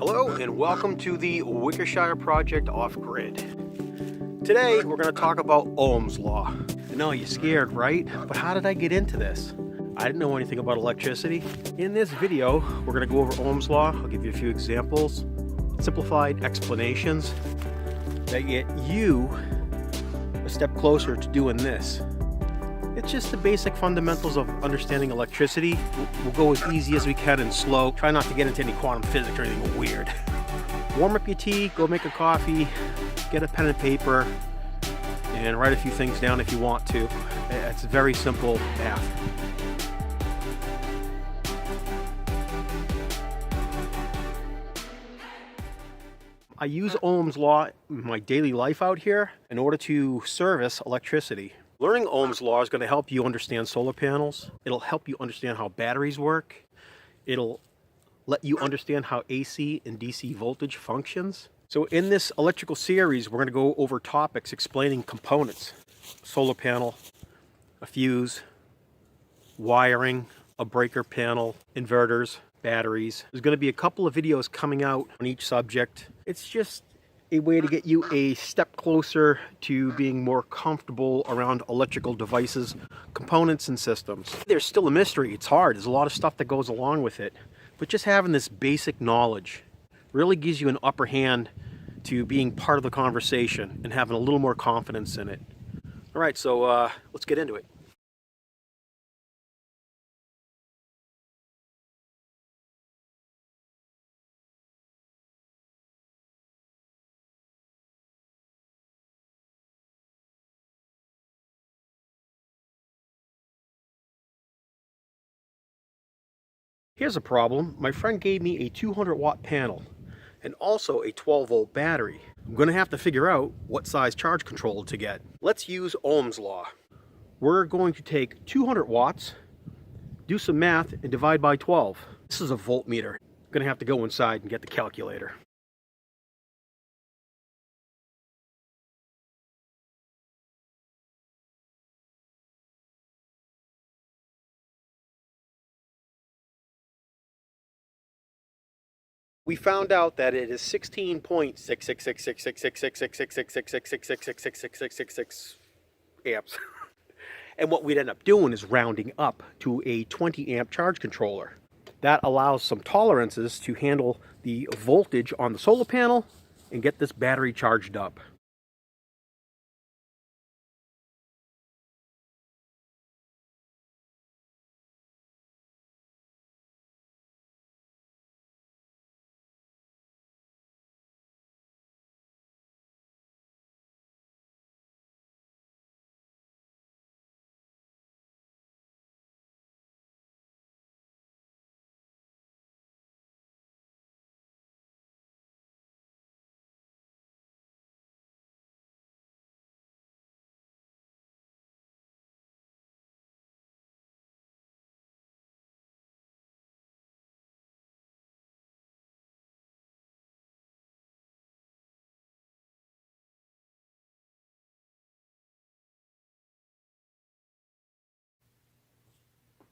Hello and welcome to the Wickershire Project Off-Grid. Today we're going to talk about Ohm's Law. I know you're scared, right? But how did I get into this? I didn't know anything about electricity. In this video, we're going to go over Ohm's Law. I'll give you a few examples, simplified explanations that get you a step closer to doing this. It's just the basic fundamentals of understanding electricity. We'll go as easy as we can and slow. Try not to get into any quantum physics or anything weird. Warm up your tea, go make a coffee, get a pen and paper, and write a few things down if you want to. It's very simple math. I use Ohm's Law in my daily life out here in order to service electricity. Learning Ohm's Law is going to help you understand solar panels. It'll help you understand how batteries work. It'll let you understand how AC and DC voltage functions. So in this electrical series, we're going to go over topics explaining components. Solar panel, a fuse, wiring, a breaker panel, inverters, batteries. There's going to be a couple of videos coming out on each subject. It's just a way to get you a step closer to being more comfortable around electrical devices, components, and systems. There's still a mystery. It's hard. There's a lot of stuff that goes along with it. But just having this basic knowledge really gives you an upper hand to being part of the conversation and having a little more confidence in it. All right, so let's get into it. Here's a problem. My friend gave me a 200 watt panel and also a 12 volt battery. I'm going to have to figure out what size charge controller to get. Let's use Ohm's Law. We're going to take 200 watts, do some math, and divide by 12. This is a voltmeter. I'm going to have to go inside and get the calculator. We found out that it is 16.666666666666666666666 amps. And what we'd end up doing is rounding up to a 20 amp charge controller. That allows some tolerances to handle the voltage on the solar panel and get this battery charged up.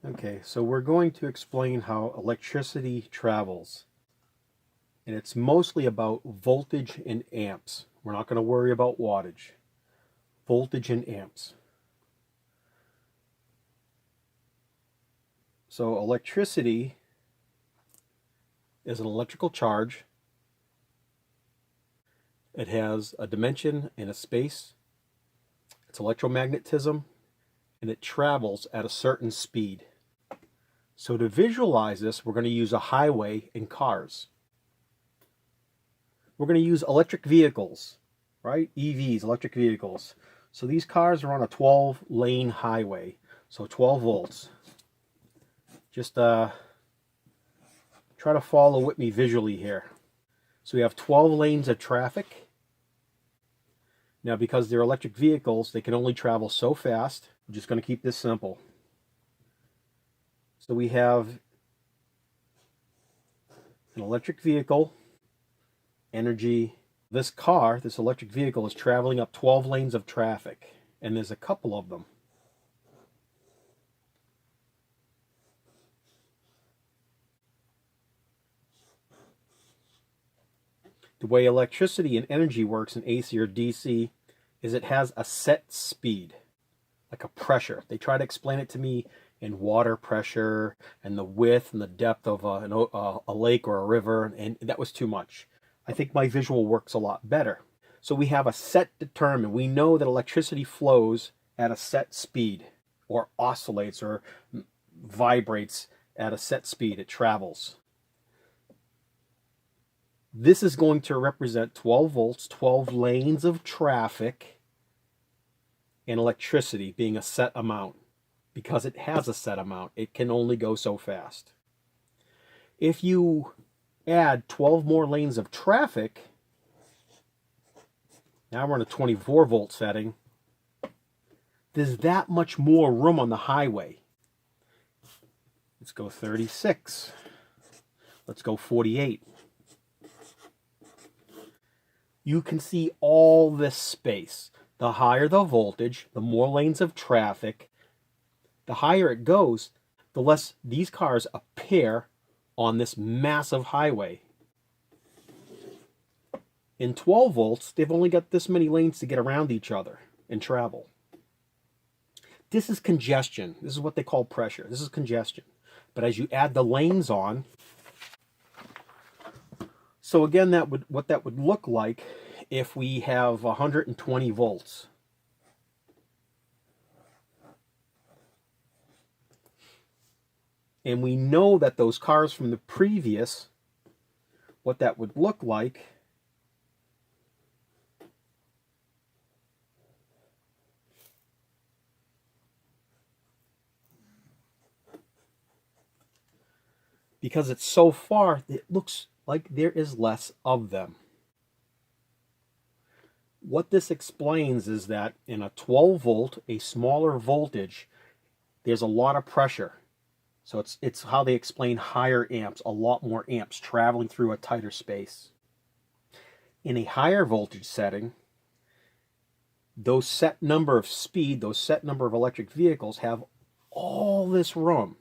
Okay, so we're going to explain how electricity travels. And it's mostly about voltage in amps. We're not going to worry about wattage. Voltage in amps. So electricity is an electrical charge. It has a dimension and a space. It's electromagnetism, and it travels at a certain speed. So to visualize this, we're going to use a highway and cars. We're going to use electric vehicles, right? EVs, electric vehicles. So these cars are on a 12-lane highway, so 12 volts. Just try to follow with me visually here. So we have 12 lanes of traffic. Now, because they're electric vehicles, they can only travel so fast. I'm just going to keep this simple. So we have an electric vehicle, energy. This car, this electric vehicle, is traveling up 12 lanes of traffic, and there's a couple of them. The way electricity and energy works in AC or DC is it has a set speed, like a pressure. They try to explain it to me in water pressure and the width and the depth of a lake or a river, and that was too much. I think my visual works a lot better. So we have a set determined. We know that electricity flows at a set speed, or oscillates or vibrates at a set speed. It travels. This is going to represent 12 volts, 12 lanes of traffic, and electricity being a set amount. Because it has a set amount, it can only go so fast. If you add 12 more lanes of traffic, now we're in a 24 volt setting, there's that much more room on the highway. Let's go 36. Let's go 48. You can see all this space. The higher the voltage, the more lanes of traffic, the higher it goes, the less these cars appear on this massive highway. In 12 volts, they've only got this many lanes to get around each other and travel. This is congestion. This is what they call pressure. This is congestion. But as you add the lanes on, so again, what that would look like if we have 120 volts. And we know that those cars from the previous, what that would look like because it's so far, it looks like there is less of them. What this explains is that in a 12 volt, a smaller voltage, there's a lot of pressure. So it's how they explain higher amps, a lot more amps traveling through a tighter space. In a higher voltage setting, those set number of speed, those set number of electric vehicles have all this room.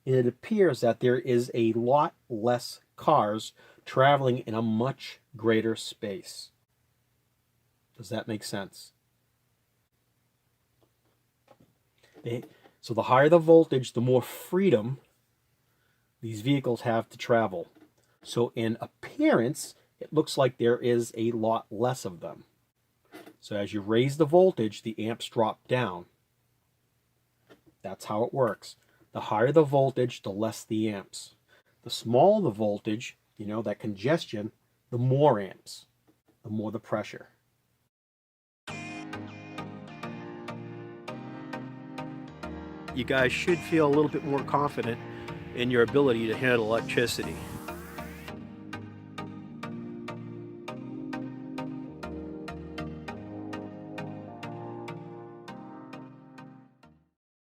And it appears that there is a lot less cars traveling in a much greater space. Does that make sense? So the higher the voltage, the more freedom these vehicles have to travel. So in appearance, it looks like there is a lot less of them. So as you raise the voltage, the amps drop down. That's how it works. The higher the voltage, the less the amps. The smaller the voltage, you know, that congestion, the more amps, the more the pressure. You guys should feel a little bit more confident in your ability to handle electricity.